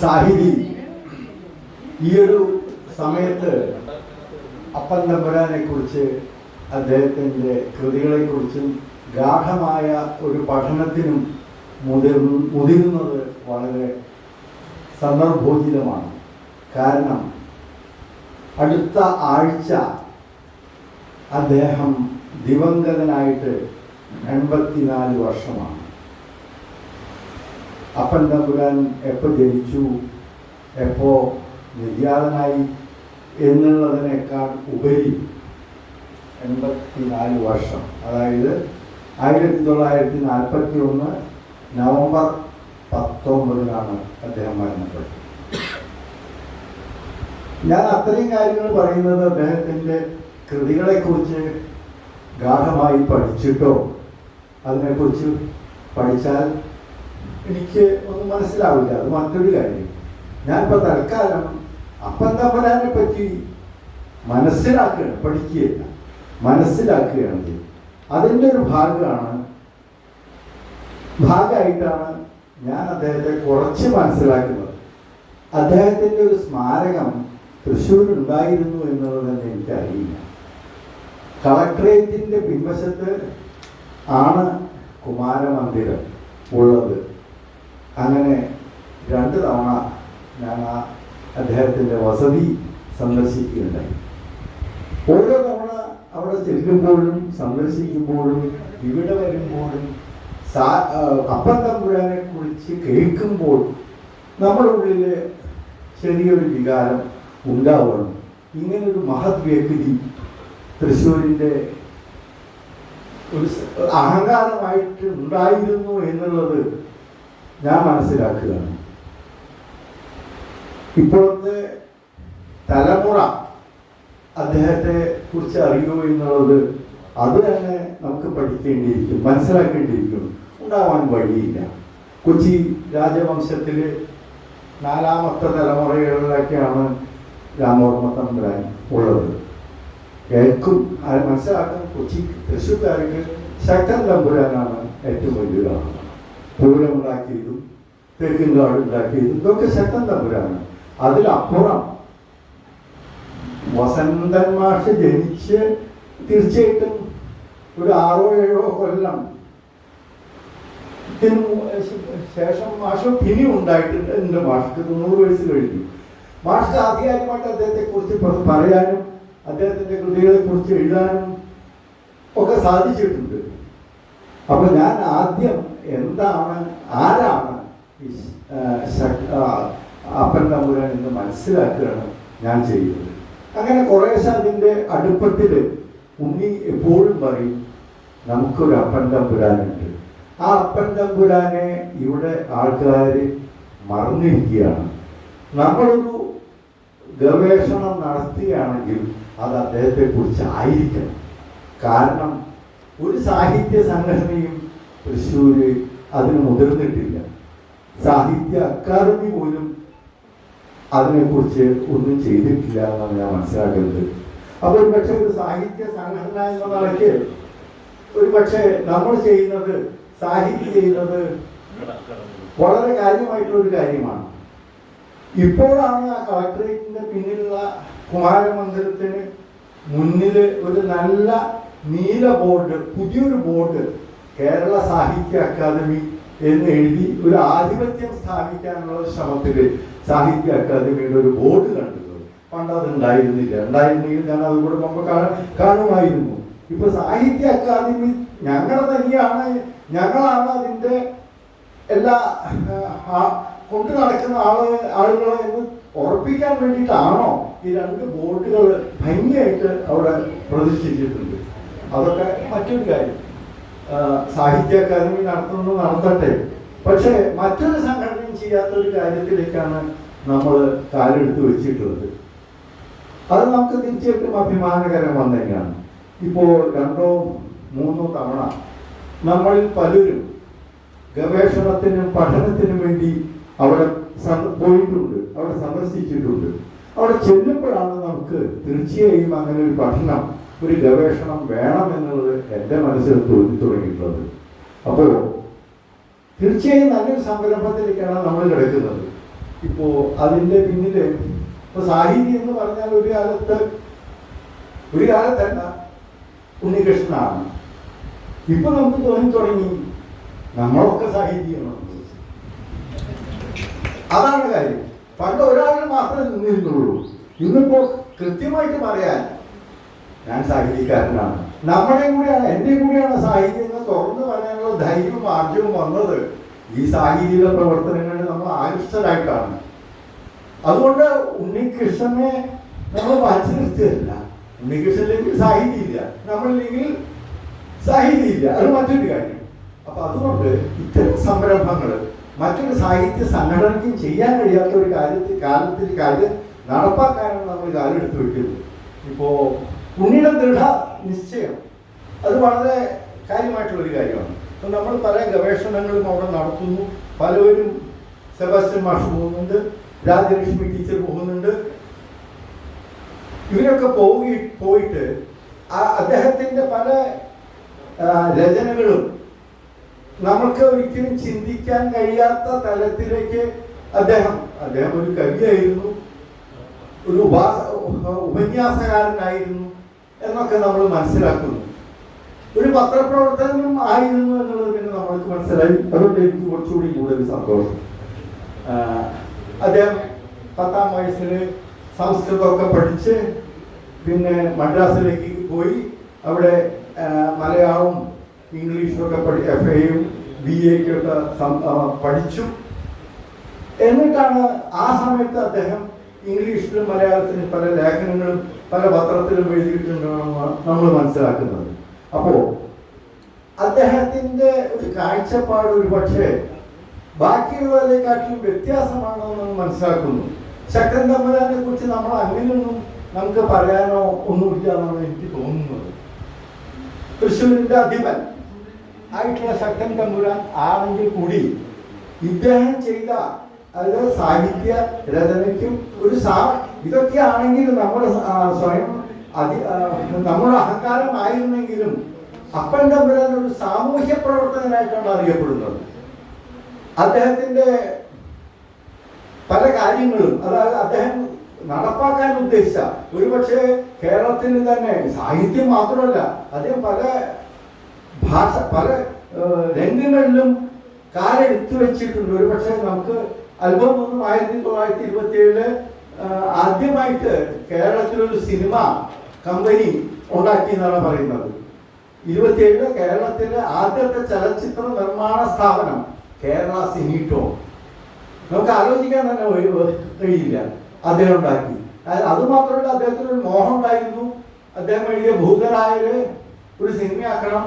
സാഹിതി ഈയൊരു സമയത്ത് അപ്പൻ തമ്പുരാനെ കുറിച്ച് അദ്ദേഹത്തിൻ്റെ കൃതികളെക്കുറിച്ചും ഗാഠമായ ഒരു പഠനത്തിനും മുതിരുന്നത് വളരെ സന്ദർഭോചിതമാണ്. കാരണം അടുത്ത ആഴ്ച അദ്ദേഹം ദിവംഗതനായിട്ട് 84 വർഷമാണ്. അപ്പൻ തമ്പുരാൻ എപ്പോൾ ജനിച്ചു, എപ്പോൾ നിര്യാതനായി എന്നുള്ളതിനേക്കാൾ ഉപരി 84 വർഷം, അതായത് 1941 നവംബർ 19 അദ്ദേഹം മരണപ്പെട്ടു. ഞാൻ അത്രയും കാര്യങ്ങൾ പറയുന്നത് അദ്ദേഹത്തിൻ്റെ കൃതികളെക്കുറിച്ച് ഗാഠമായി പഠിച്ചിട്ടോ അതിനെക്കുറിച്ച് പഠിച്ചാൽ എനിക്ക് ഒന്നും മനസ്സിലാവില്ല. അത് മറ്റൊരു കാര്യം. ഞാനിപ്പോൾ തൽക്കാലം അപ്പൻ തമ്പുരാനെ പറ്റി മനസ്സിലാക്കുകയാണ്, പഠിക്കുകയല്ല, മനസ്സിലാക്കുകയാണ്. അതിൻ്റെ ഒരു ഭാഗമായിട്ടാണ് ഞാൻ അദ്ദേഹത്തെ കുറച്ച് മനസ്സിലാക്കുന്നത്. അദ്ദേഹത്തിൻ്റെ ഒരു സ്മാരകം തൃശ്ശൂരുണ്ടായിരുന്നു എന്നുള്ളത് തന്നെ എനിക്കറിയില്ല. കളക്ട്രേറ്റിൻ്റെ പിൻവശത്ത് ആണ് കുമാരമന്ദിരം ഉള്ളത്. അങ്ങനെ 2 തവണ ഞാൻ അദ്ദേഹത്തിൻ്റെ വസതി സന്ദർശിക്കുകയുണ്ടായി. ഓരോ തവണ അവിടെ ചെല്ലുമ്പോഴും സന്ദർശിക്കുമ്പോഴും ഇവിടെ വരുമ്പോഴും അപ്പൻ തമ്പുരാനെ കുറിച്ച് കേൾക്കുമ്പോൾ നമ്മുടെ ഉള്ളിൽ ചെറിയൊരു വികാരം ഉണ്ടാവണം. ഇങ്ങനൊരു മഹത് വ്യക്തി തൃശ്ശൂരിൻ്റെ ഒരു അഹങ്കാരമായിട്ട് ഉണ്ടായിരുന്നു എന്നുള്ളത് ഞാൻ മനസ്സിലാക്കുകയാണ്. ഇപ്പോഴത്തെ തലമുറ അദ്ദേഹത്തെ കുറിച്ച് അറിയൂ എന്നുള്ളത് അത് തന്നെ നമുക്ക് പഠിക്കേണ്ടിയിരിക്കും, മനസ്സിലാക്കേണ്ടിയിരിക്കും. ഉണ്ടാവാൻ വഴിയില്ല. കൊച്ചി രാജവംശത്തിൽ 4ാമത്തെ തലമുറകളിലൊക്കെയാണ് രാമവർമ്മ തമ്പുരാൻ ഉള്ളത്. ഏൽക്കും മനസ്സിലാക്കാൻ കൊച്ചി തൃശ്ശൂർക്കാർക്ക് ശക്തൻ തമ്പുരാനാണ് ഏറ്റവും വലിയ ആൾ. പൂരമുണ്ടാക്കിയതും തെക്കുംകാട് ഉണ്ടാക്കിയതും ഇതൊക്കെ ശക്തൻ തമ്പുരാനാണ്. അതിലപ്പുറം വസന്തൻ മാഷ് ജനിച്ച് തീർച്ചയായിട്ടും ഒരു 6-7 കൊല്ലം ശേഷം മാഷ് ഇനി ഉണ്ടായിട്ടുണ്ട്. എൻ്റെ മാഷ്ക്ക് 90 വയസ്സ് കഴിഞ്ഞു. മാഷ്ക്ക് ആധികാരികമായിട്ട് അദ്ദേഹത്തെ കുറിച്ച് പറയാനും അദ്ദേഹത്തിൻ്റെ കൃതികളെ കുറിച്ച് എഴുതാനും ഒക്കെ സാധിച്ചിട്ടുണ്ട്. അപ്പൊ ഞാൻ ആദ്യം ആരാണ് അപ്പൻ തമ്പുരാൻ എന്ന് മനസ്സിലാക്കുകയാണ് ഞാൻ ചെയ്യുന്നത്. അങ്ങനെ കുറേശ്ശെ അതിൻ്റെ അടുപ്പത്തിൽ ഉണ്ണി എപ്പോഴും പറയും നമുക്കൊരു അപ്പൻ തമ്പുരാനുണ്ട്. ആ അപ്പൻ തമ്പുരാനെ ഇവിടെ ആൾക്കാർ മറന്നിരിക്കുകയാണ്. നമ്മളൊരു ഗവേഷണം നടത്തുകയാണെങ്കിൽ അത് അദ്ദേഹത്തെ കുറിച്ച് ആയിരിക്കണം. കാരണം ഒരു സാഹിത്യ സംഘടനയും തൃശ്ശൂര് അതിന് മുതിർന്നിട്ടില്ല. സാഹിത്യ അക്കാദമി പോലും അതിനെക്കുറിച്ച് ഒന്നും ചെയ്തിട്ടില്ല എന്നാണ് ഞാൻ മനസ്സിലാക്കുന്നത്. അപ്പോൾ ഒരു പക്ഷേ ഒരു സാഹിത്യ സംഘടന എന്ന നിലയ്ക്ക് ഒരു പക്ഷേ നമ്മൾ ചെയ്യുന്നത്, സാഹിത്യം ചെയ്യുന്നത് വളരെ കാര്യമായിട്ടുള്ളൊരു കാര്യമാണ്. ഇപ്പോഴാണ് ആ കളക്ടറേറ്റിന്റെ പിന്നിലുള്ള കുമാരമന്ദിരത്തിന് മുന്നിൽ ഒരു നല്ല നീല ബോർഡ്, പുതിയൊരു ബോർഡ്, കേരള സാഹിത്യ അക്കാദമി എന്ന് എഴുതി ഒരു ആധിപത്യം സ്ഥാപിക്കാനുള്ള ശ്രമത്തിൽ സാഹിത്യ അക്കാദമിയുടെ ഒരു ബോർഡ് കണ്ടത്. പണ്ട് അത് ഉണ്ടായിരുന്നെങ്കിൽ ഞാൻ അതുകൂടെ മുമ്പ് കാണുമായിരുന്നു. ഇപ്പൊ സാഹിത്യ അക്കാദമി ഞങ്ങളാണ് അതിൻ്റെ എല്ലാ കൊണ്ടു നടക്കുന്ന ആളുകളെ എന്ന് ഉറപ്പിക്കാൻ വേണ്ടിയിട്ടാണോ ഈ 2 ബോർഡുകൾ ഭംഗിയായിട്ട് അവിടെ പ്രതിഷ്ഠിച്ചിട്ടുണ്ട്. അതൊക്കെ മറ്റൊരു കാര്യം. സാഹിത്യ അക്കാദമി നടത്തട്ടെ. പക്ഷേ മറ്റൊരു സംഘടനയും ചെയ്യാത്തൊരു കാര്യത്തിലേക്കാണ് നമ്മൾ കാലെടുത്ത് വെച്ചിട്ടുള്ളത്. അത് നമുക്ക് തീർച്ചയായിട്ടും അഭിമാനകരം തന്നെയാണ്. ഇപ്പോൾ 2-3 തവണ നമ്മളിൽ പലരും ഗവേഷണത്തിനും പഠനത്തിനും വേണ്ടി അവിടെ പോയിട്ടുണ്ട്, അവിടെ സന്ദർശിച്ചിട്ടുണ്ട്. അവിടെ ചെല്ലുമ്പോഴാണ് നമുക്ക് തീർച്ചയായും അങ്ങനെ ഒരു പഠനം, ഒരു ഗവേഷണം വേണം എന്നുള്ളത് എൻ്റെ മനസ്സിൽ തോന്നി തുടങ്ങിയിട്ടുള്ളത്. അപ്പോൾ തീർച്ചയായും നല്ലൊരു സംരംഭത്തിലേക്കാണ് നമ്മൾ കിടക്കുന്നത്. ഇപ്പോൾ അതിൻ്റെ പിന്നിൽ ഇപ്പോൾ സാഹിത്യം എന്ന് പറഞ്ഞാൽ ഒരു കാലത്തല്ല ഉണ്ണികൃഷ്ണനാണ്. ഇപ്പൊ നമുക്ക് തോന്നി തുടങ്ങി നമ്മളൊക്കെ സാഹിത്യമാണ്. അതാണ് കാര്യം. പണ്ട് ഒരാളിന് മാത്രമേ നിന്നിരുന്നുള്ളൂ. ഇന്നിപ്പോ കൃത്യമായിട്ട് പറയാൻ ഞാൻ സാഹിത്യകാരനാണ്, നമ്മുടെയും കൂടിയാണ്, എൻ്റെയും കൂടിയാണ് സാഹിത്യം എന്ന് തുറന്നു പറയാനുള്ള ധൈര്യവും ആർജവും വന്നത് ഈ സാഹിത്യ പ്രവർത്തനങ്ങളിൽ നമ്മൾ ആകൃഷ്ടരായിട്ടാണ്. അതുകൊണ്ട് ഉണ്ണികൃഷ്ണനെ നമ്മൾ മാറ്റി നിർത്തിയല്ല. ഉണ്ണികൃഷ്ണനില്ലെങ്കിൽ സാഹിത്യമില്ല, നമ്മളില്ലെങ്കിൽ സാഹിത്യമില്ല, അത് മറ്റൊരു കാര്യം. അപ്പൊ അതുകൊണ്ട് ഇത്തരം സംരംഭങ്ങൾ മറ്റൊരു സാഹിത്യ സംഘടനയ്ക്കും ചെയ്യാൻ കഴിയാത്ത ഒരു കാര്യം നടപ്പാക്കാനാണ് നമ്മൾ കാലെടുത്ത് വെക്കുന്നത്. ഇപ്പോൾ ഉണ്ണിയുടെ ദൃഢ നിശ്ചയം അത് വളരെ കാര്യമായിട്ടുള്ളൊരു കാര്യമാണ്. അപ്പം നമ്മൾ പല ഗവേഷണങ്ങളും അവിടെ നടത്തുന്നു. പലവരും സെബാസ്റ്റ്യൻ മാഷ് പോകുന്നുണ്ട്, രാജലക്ഷ്മി ടീച്ചർ പോകുന്നുണ്ട്. ഇവരൊക്കെ പോയിട്ട് അദ്ദേഹത്തിൻ്റെ പല രചനകളും നമുക്ക് ഒരിക്കലും ചിന്തിക്കാൻ കഴിയാത്ത തലത്തിലേക്ക് അദ്ദേഹം ഒരു കവിയായിരുന്നു, ഒരു ഉപന്യാസകാരനായിരുന്നു എന്നൊക്കെ നമ്മൾ മനസ്സിലാക്കുന്നു. ഒരു പത്രപ്രവർത്തകനും ആയിരുന്നു എന്നുള്ളത് പിന്നെ നമ്മൾക്ക് മനസ്സിലായി. അതുകൊണ്ട് എനിക്ക് കുറച്ചുകൂടി കൂടുതൽ സന്തോഷം. അദ്ദേഹം 10ാം വയസ്സിൽ സംസ്കൃതമൊക്കെ പഠിച്ച് പിന്നെ മദ്രാസിലേക്ക് പോയി അവിടെ മലയാളവും ഇംഗ്ലീഷും ഒക്കെ FAയും BAക്കൊക്കെ പഠിച്ചു. എന്നിട്ടാണ് ആ സമയത്ത് അദ്ദേഹം ഇംഗ്ലീഷിലും മലയാളത്തിലും പല ലേഖനങ്ങളും പല പത്രത്തിലും എഴുതിയിട്ടുണ്ടെന്ന് നമ്മൾ മനസ്സിലാക്കുന്നത്. അപ്പോൾ അദ്ദേഹത്തിൻ്റെ ഒരു കാഴ്ചപ്പാട് ഒരു പക്ഷേ ബാക്കിയുള്ളവരെക്കാട്ടിലും വ്യത്യാസമാണോ എന്ന് മനസ്സിലാക്കുന്നു. ശക്തൻ തമ്പുരാനെ കുറിച്ച് നമ്മൾ അങ്ങനെയൊന്നും നമുക്ക് പറയാനോ ഒന്നുമില്ല എന്നാണ് എനിക്ക് തോന്നുന്നത്. തൃശ്ശൂരിൻ്റെ അധിപൻ ആയിട്ടുള്ള ശക്തൻ തമ്പുരാൻ ആണെങ്കിൽ കൂടി ഇദ്ദേഹം ചെയ്ത അതായത് സാഹിത്യ രചനയ്ക്കും ഒരു ഇതൊക്കെ ആണെങ്കിലും നമ്മുടെ സ്വയം നമ്മുടെ അഹങ്കാരമായിരുന്നെങ്കിലും അപ്പൻ തമ്പുരാൻ ഒരു സാമൂഹ്യ പ്രവർത്തകനായിട്ടാണ് അറിയപ്പെടുന്നത്. അദ്ദേഹത്തിൻ്റെ പല കാര്യങ്ങളും അതായത് അദ്ദേഹം നടപ്പാക്കാൻ ഉദ്ദേശിച്ച ഒരുപക്ഷെ കേരളത്തിന് തന്നെ സാഹിത്യം മാത്രമല്ല അദ്ദേഹം പല രംഗങ്ങളിലും കാലെടുത്തു വെച്ചിട്ടുണ്ട്. ഒരുപക്ഷെ നമുക്ക് അത്ഭുതമൊന്നും 1927 ആദ്യമായിട്ട് കേരളത്തിലൊരു സിനിമ കമ്പനി ഉണ്ടാക്കി എന്നാണ് പറയുന്നത്. 27 കേരളത്തിലെ ആദ്യത്തെ ചലച്ചിത്ര നിർമ്മാണ സ്ഥാപനം കേരള സിനിട്ടോ. നമുക്ക് ആലോചിക്കാൻ തന്നെ കഴിയില്ല. അദ്ദേഹം ഉണ്ടാക്കി. അതുമാത്രമല്ല അദ്ദേഹത്തിന് ഒരു മോഹം ഉണ്ടായിരുന്നു. അദ്ദേഹം എഴുതിയ ഭൂതരായര് ഒരു സിനിമയാക്കണം.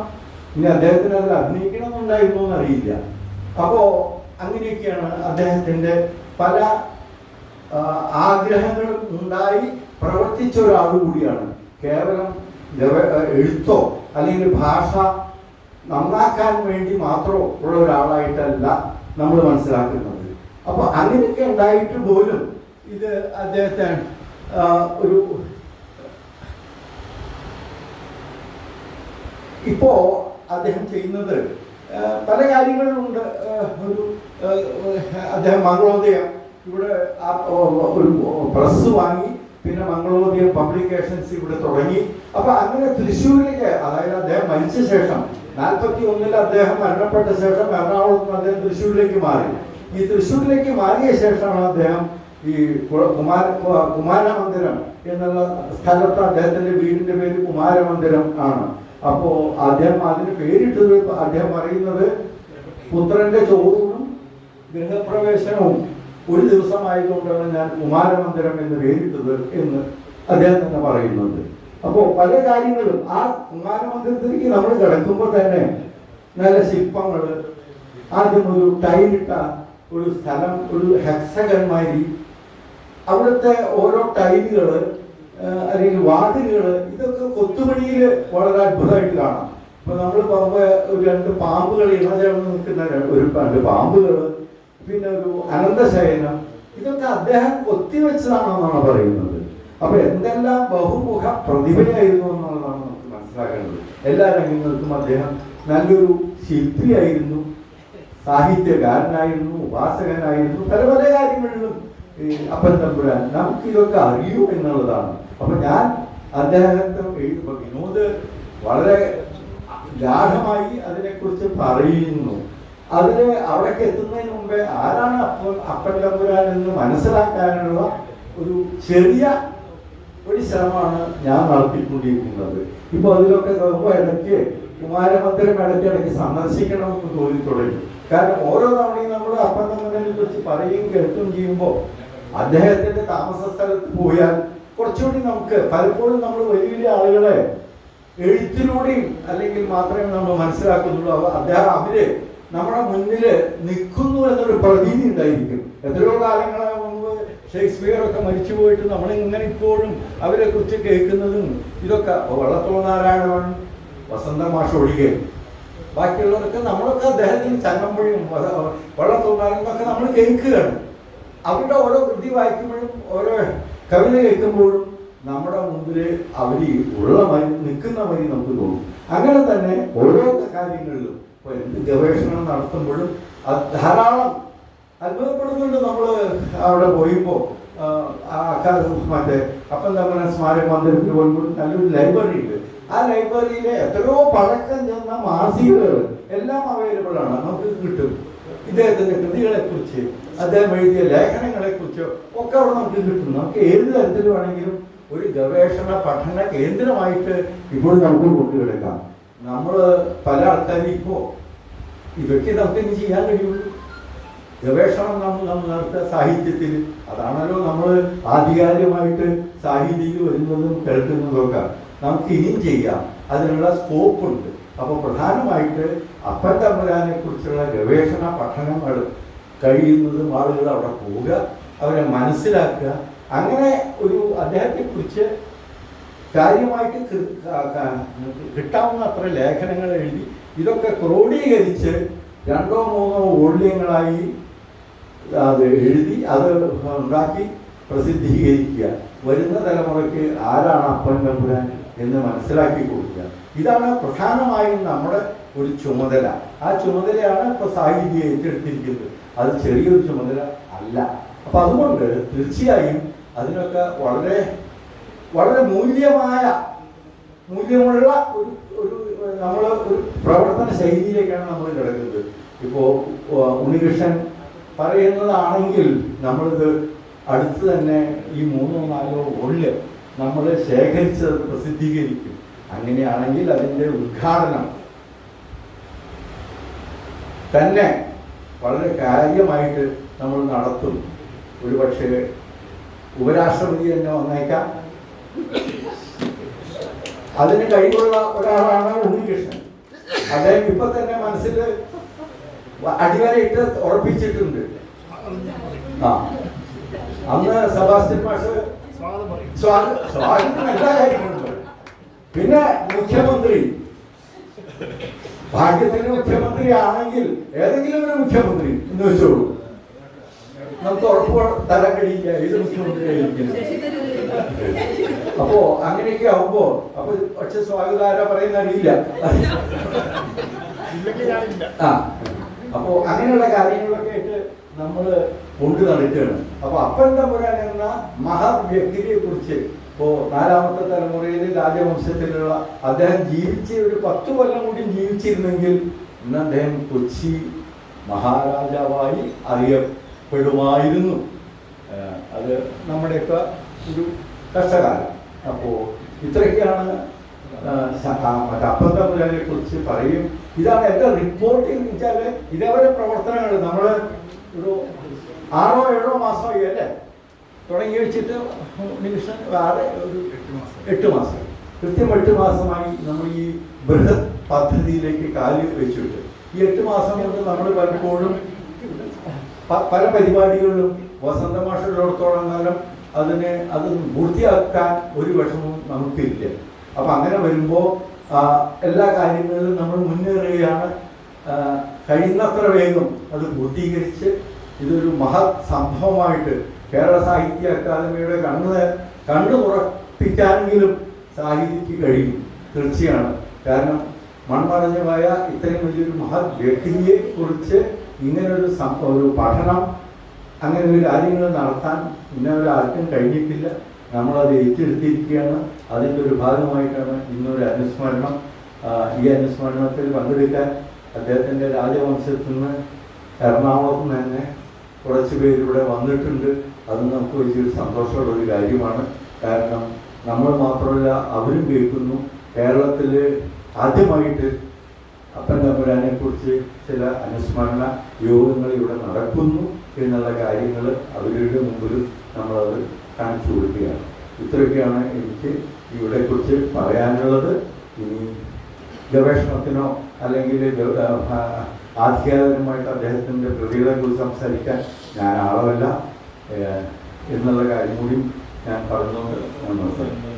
ഇനി അദ്ദേഹത്തിന് അതിൽ അഭിനയിക്കണമെന്നുണ്ടായിരുന്നു എന്നറിയില്ല. അപ്പോൾ അങ്ങനെയൊക്കെയാണ് അദ്ദേഹത്തിൻ്റെ പല ആഗ്രഹങ്ങളും ഉണ്ടായി പ്രവർത്തിച്ച ഒരാൾ കൂടിയാണ്. കേവലം എഴുത്തോ അല്ലെങ്കിൽ ഭാഷ നന്നാക്കാൻ വേണ്ടി മാത്രം ഉള്ള ഒരാളായിട്ടല്ല നമ്മൾ മനസ്സിലാക്കുന്നത്. അപ്പോൾ അങ്ങനെയൊക്കെ ഉണ്ടായിട്ട് പോലും ഇത് അദ്ദേഹത്തെ ഒരു ഇപ്പോൾ അദ്ദേഹം ചെയ്യുന്നത് പല കാര്യങ്ങളിലുണ്ട്. ഒരു അദ്ദേഹം മംഗളോദയം ഇവിടെ ഒരു പ്രസ് വാങ്ങി, പിന്നെ മംഗളോദയം പബ്ലിക്കേഷൻസ് ഇവിടെ തുടങ്ങി. അപ്പൊ അങ്ങനെ തൃശ്ശൂരിലേക്ക്, അതായത് അദ്ദേഹം മരിച്ച ശേഷം 41 അദ്ദേഹം മരണപ്പെട്ട ശേഷം എറണാകുളത്ത് നിന്ന് അദ്ദേഹം തൃശ്ശൂരിലേക്ക് മാറി. ഈ തൃശ്ശൂരിലേക്ക് മാറിയ ശേഷമാണ് അദ്ദേഹം ഈ കുമാരമന്ദിരം എന്നുള്ള സ്ഥലത്ത് അദ്ദേഹത്തിന്റെ വീടിന്റെ പേര് കുമാരമന്ദിരം ആണ്. അപ്പോ അദ്ദേഹം അതിന് പേരിട്ടത് അദ്ദേഹം പറയുന്നത് പുത്രന്റെ ചോറൂണും ഗൃഹപ്രവേശനവും ഒരു ദിവസമായതുകൊണ്ടാണ് ഞാൻ കുമാരമന്ദിരം എന്ന് പേരിട്ടത് എന്ന് അദ്ദേഹം തന്നെ പറയുന്നുണ്ട്. അപ്പോൾ പല കാര്യങ്ങളും ആ കുമാരമന്ദിരത്തിലേക്ക് നമ്മൾ കിടക്കുമ്പോൾ തന്നെ നല്ല ശില്പങ്ങൾ, ആദ്യം ഒരു ടൈലിട്ട ഒരു സ്ഥലം, ഒരു ഹെക്സഗൺ മാതിരി, അവിടുത്തെ ഓരോ ടൈലുകൾ അല്ലെങ്കിൽ വാതിലുകൾ, ഇതൊക്കെ കൊത്തുപണിയിൽ വളരെ അത്ഭുതമായിട്ട് കാണാം. ഇപ്പൊ നമ്മൾ പോകുമ്പോൾ ഒരു 2 പാമ്പുകൾ ഇണചേർന്ന് നിൽക്കുന്ന ഒരു 2 പാമ്പുകൾ, പിന്നെ ഒരു അനന്തശയനം, ഇതൊക്കെ അദ്ദേഹം കൊത്തിവെച്ചതാണെന്നാണ് പറയുന്നത്. അപ്പൊ എന്തെല്ലാം ബഹുമുഖ പ്രതിഭയായിരുന്നു എന്നുള്ളതാണ് നമുക്ക് മനസ്സിലാക്കേണ്ടത്. എല്ലാ രംഗങ്ങൾക്കും അദ്ദേഹം നല്ലൊരു ശില്പിയായിരുന്നു, സാഹിത്യകാരനായിരുന്നു, ഉപാസകനായിരുന്നു, പല പല കാര്യങ്ങളിലും അപ്പൻ തമ്പുരാൻ നമുക്ക് ഇതൊക്കെ അറിയൂ എന്നുള്ളതാണ്. അപ്പൊ ഞാൻ അദ്ദേഹത്തെ വിനോദ് വളരെ ഗാഠമായി അതിനെക്കുറിച്ച് പറയുന്നു. അതിന് അവിടേക്ക് എത്തുന്നതിന് മുമ്പേ ആരാണ് അപ്പൻ തമ്പുരാൻ എന്ന് മനസ്സിലാക്കാനുള്ള ഒരു ചെറിയ ഒരു ശ്രമമാണ് ഞാൻ നടത്തിക്കൊണ്ടിരിക്കുന്നത്. ഇപ്പൊ അതിലൊക്കെ നോക്കുമ്പോൾ ഇടയ്ക്ക് കുമാരമന്ദിരം ഇടയ്ക്കിടയ്ക്ക് സന്ദർശിക്കണമെന്ന് തോന്നി തുടങ്ങി. കാരണം ഓരോ തവണയും നമ്മൾ അപ്പൻ തമ്പുരാനെ കുറിച്ച് പറയുകയും കേൾക്കുകയും ചെയ്യുമ്പോൾ അദ്ദേഹത്തിന്റെ താമസ സ്ഥലത്ത് പോയാൽ കുറച്ചുകൂടി നമുക്ക് പലപ്പോഴും നമ്മൾ വലിയ വലിയ ആളുകളെ എഴുത്തിലൂടെയും അല്ലെങ്കിൽ മാത്രമേ നമ്മൾ മനസ്സിലാക്കുന്നുള്ളൂ. അവര് നമ്മുടെ മുന്നിൽ നിൽക്കുന്നു എന്നൊരു പ്രതീതി ഉണ്ടായിരിക്കും. എത്രയോ കാലങ്ങളെ മുമ്പ് ഷേക്സ്പിയർ ഒക്കെ മരിച്ചു പോയിട്ട് നമ്മളിങ്ങനെ ഇപ്പോഴും അവരെ കുറിച്ച് കേൾക്കുന്നതും ഇതൊക്കെ വള്ളത്തോൾ നാരായണൻ, വസന്ത മാഷ് ഒഴികെ ബാക്കിയുള്ളവരൊക്കെ നമ്മളൊക്കെ അദ്ദേഹത്തിന് ചങ്ങമ്പുഴയും വള്ളത്തോൾ നാരായണനൊക്കെ നമ്മൾ കേൾക്കുകയാണ്. അവരുടെ ഓരോ കൃതി വായിക്കുമ്പോഴും ഓരോ കവിത കേൾക്കുമ്പോഴും നമ്മുടെ മുമ്പിൽ അവർ ഉള്ള മരി നിൽക്കുന്ന മരി നമുക്ക് തോന്നും. അങ്ങനെ തന്നെ ഓരോ കാര്യങ്ങളിലും ഇപ്പോൾ എന്ത് ഗവേഷണം നടത്തുമ്പോഴും അത് ധാരാളം അത്ഭുതപ്പെടുന്നുണ്ട്. നമ്മൾ അവിടെ പോയപ്പോൾ മറ്റേ അപ്പൻ തമ്പുരാൻ സ്മാരക മന്ദിരത്തിൽ പോയപ്പോൾ നല്ലൊരു ലൈബ്രറി ഉണ്ട്. ആ ലൈബ്രറിയിലെ എത്രയോ പഴക്കം ചെന്ന മാസികകൾ എല്ലാം അവൈലബിൾ ആണ്, നമുക്ക് കിട്ടും. ഇദ്ദേഹത്തിൻ്റെ കൃതികളെക്കുറിച്ച്, അദ്ദേഹം എഴുതിയ ലേഖനങ്ങളെക്കുറിച്ച് ഒക്കെ അവിടെ നമുക്ക് കിട്ടും. നമുക്ക് ഏത് തരത്തിൽ വേണമെങ്കിലും ഒരു ഗവേഷണ പഠന കേന്ദ്രമായിട്ട് ഇപ്പോൾ നമുക്ക് കൊണ്ടുകിടക്കാം. നമ്മൾ പല ആൾക്കാരും ഇപ്പോൾ ഇതൊക്കെ നമുക്ക് ഇനി ചെയ്യാൻ കഴിയുള്ളൂ. ഗവേഷണം നമ്മൾ നടത്തുക സാഹിത്യത്തിൽ. അതാണല്ലോ നമ്മൾ ആധികാരികമായിട്ട് സാഹിത്യത്തിൽ വരുന്നതും കേൾക്കുന്നതൊക്കെ നമുക്ക് ഇനിയും ചെയ്യാം. അതിനുള്ള സ്കോപ്പുണ്ട്. അപ്പോൾ പ്രധാനമായിട്ട് അപ്പൻ തമ്പുരാനെ കുറിച്ചുള്ള ഗവേഷണ പഠനങ്ങൾ കഴിയുന്നതും ആളുകൾ അവിടെ പോവുക, അവരെ മനസ്സിലാക്കുക. അങ്ങനെ ഒരു അദ്ദേഹത്തെക്കുറിച്ച് കാര്യമായിട്ട് കിട്ടാവുന്ന അത്ര ലേഖനങ്ങൾ എഴുതി ഇതൊക്കെ ക്രോഡീകരിച്ച് 2 or 3 വോള്യങ്ങളായി അത് എഴുതി അത് ഉണ്ടാക്കി പ്രസിദ്ധീകരിക്കുക. വരുന്ന തലമുറയ്ക്ക് ആരാണ് അപ്പൻ തമ്പുരാൻ എന്ന് മനസ്സിലാക്കി കൊടുക്കുക. ഇതാണ് പ്രധാനമായും നമ്മുടെ ഒരു ചുമതല. ആ ചുമതലയാണ് ഇപ്പോൾ സാഹിത്യം ഏറ്റെടുത്തിരിക്കുന്നത്. അത് ചെറിയൊരു ചുമതല അല്ല. അപ്പം അതുകൊണ്ട് തീർച്ചയായും അതിനൊക്കെ വളരെ വളരെ മൂല്യമുള്ള ഒരു നമ്മൾ ഒരു പ്രവർത്തന ശൈലിയിലേക്കാണ് നമ്മൾ കിടക്കുന്നത്. ഇപ്പോൾ ഉണ്ണികൃഷ്ണൻ പറയുന്നതാണെങ്കിൽ നമ്മളിത് അടുത്ത് തന്നെ ഈ 3 or 4 വോള്യം നമ്മൾ ശേഖരിച്ചത് പ്രസിദ്ധീകരിക്കും. അങ്ങനെയാണെങ്കിൽ അതിൻ്റെ ഉദ്ഘാടനം തന്നെ വളരെ കാര്യമായിട്ട് നമ്മൾ നടത്തും. ഒരു പക്ഷേ ഉപരാഷ്ട്രപതി തന്നെ വന്നേക്കാം. അതിന് കഴിവുള്ള ഒരാളാണ് ഉണ്ണികൃഷ്ണൻ. അദ്ദേഹം ഇപ്പൊ തന്നെ മനസ്സിൽ അടിവരയിട്ട് ഉറപ്പിച്ചിട്ടുണ്ട്. അന്ന് സെബാസ്റ്റ്യൻ മാഷ് സ്വാഗതം എല്ലാ കാര്യങ്ങളുണ്ട്. പിന്നെ മുഖ്യമന്ത്രി, ഭാഗ്യത്തിന് മുഖ്യമന്ത്രി ആണെങ്കിൽ ഏതെങ്കിലും ഒരു മുഖ്യമന്ത്രി എന്ന് വെച്ചോളൂ, നമുക്ക് ഉറപ്പ് തരാൻ കഴിയില്ല ഏത് മുഖ്യമന്ത്രി ആയിരിക്കും. അപ്പോ അങ്ങനെയൊക്കെ ആവുമ്പോ അപ്പൊ പക്ഷെ സ്വാഗതം ആരാ പറയുന്ന അറിയില്ല. അപ്പോ അങ്ങനെയുള്ള കാര്യങ്ങളൊക്കെ ആയിട്ട് നമ്മൾ കൊണ്ടു നടക്കുകയാണ്. അപ്പൊ അപ്പൻ തമ്പുരാൻ എന്ന മഹത് വ്യക്തിയെ കുറിച്ച് ഇപ്പോ 4ാമത്തെ തലമുറയിൽ രാജവംശത്തിലുള്ള അദ്ദേഹം ജീവിച്ച് ഒരു 10 കൊല്ലം കൂടി ജീവിച്ചിരുന്നെങ്കിൽ ഇന്ന് അദ്ദേഹം കൊച്ചി മഹാരാജാവായി അറിയപ്പെടുമായിരുന്നു. അത് നമ്മുടെയൊക്കെ ഒരു കഷ്ടകാലം. അപ്പോൾ ഇത്രയൊക്കെയാണ് അപ്പൻ തമ്പുരാനെ കുറിച്ച് പറയും. ഇതാണ് എൻ്റെ റിപ്പോർട്ടിംഗ് വെച്ചാൽ ഇതേപോലെ പ്രവർത്തനങ്ങൾ നമ്മൾ ഒരു 6 or 7 മാസമായി അല്ലേ തുടങ്ങി വെച്ചിട്ട് നിമിഷം വേറെ ഒരു 8 മാസം, കൃത്യം 8 മാസമായി നമ്മൾ ഈ ബൃഹത് പദ്ധതിയിലേക്ക് കാല് വെച്ചിട്ട് ഈ 8 മാസം കൊണ്ട് നമ്മൾ പലപ്പോഴും പല പരിപാടികളിലും വസന്ത മാഷുള്ളിടത്തോളം കാലം അത് പൂർത്തിയാക്കാൻ ഒരു വിഷമവും നമുക്കില്ല. അപ്പം അങ്ങനെ വരുമ്പോൾ എല്ലാ കാര്യങ്ങളിലും നമ്മൾ മുന്നേറുകയാണ്. കഴിയുന്നത്ര വേഗം അത് പൂർത്തീകരിച്ച് ഇതൊരു മഹത് സംഭവമായിട്ട് കേരള സാഹിത്യ അക്കാദമിയുടെ കണ്ണു തുറപ്പിക്കാനെങ്കിലും സാഹിത്യക്ക് കഴിയും. തീർച്ചയാണ്. കാരണം മൺമറഞ്ഞു പോയ ഇത്രയും വലിയൊരു മഹത് വ്യക്തിയെ കുറിച്ച് ഇങ്ങനൊരു ഒരു പഠനം, അങ്ങനെ ഒരു കാര്യങ്ങൾ നടത്താൻ ഇന്നവരാർക്കും കഴിഞ്ഞിട്ടില്ല. നമ്മളത് ഏറ്റെടുത്തിരിക്കുകയാണ്. അതിൻ്റെ ഒരു ഭാഗമായിട്ടാണ് ഇന്നൊരു അനുസ്മരണം. ഈ അനുസ്മരണത്തിൽ പങ്കെടുക്കാൻ അദ്ദേഹത്തിൻ്റെ രാജവംശത്തിൽ നിന്ന് എറണാകുളത്ത് നിന്ന് തന്നെ കുറച്ച് പേരിവിടെ വന്നിട്ടുണ്ട്. അത് നമുക്ക് വലിയൊരു സന്തോഷമുള്ളൊരു കാര്യമാണ്. കാരണം നമ്മൾ മാത്രമല്ല, അവരും കേൾക്കുന്നു. കേരളത്തിൽ ആദ്യമായിട്ട് അപ്പൻ തമ്പുരാനെ കുറിച്ച് ചില അനുസ്മരണ യോഗങ്ങൾ ഇവിടെ നടക്കുന്നു എന്നുള്ള കാര്യങ്ങൾ അവരുടെ മുമ്പിൽ നമ്മളത് കാണിച്ചു കൊടുക്കുകയാണ്. ഇത്രയൊക്കെയാണ് എനിക്ക് ഇവിടെക്കുറിച്ച് പറയാനുള്ളത്. ഇനി ഗവേഷണത്തിനോ അല്ലെങ്കിൽ ആധികാരികമായിട്ട് അദ്ദേഹത്തിൻ്റെ കൃതികളെക്കുറിച്ച് സംസാരിക്കാൻ ഞാൻ ആളല്ല എന്നുള്ള കാര്യം കൂടി ഞാൻ പറഞ്ഞുകൊണ്ട് ഞാൻ നിർത്തുന്നു.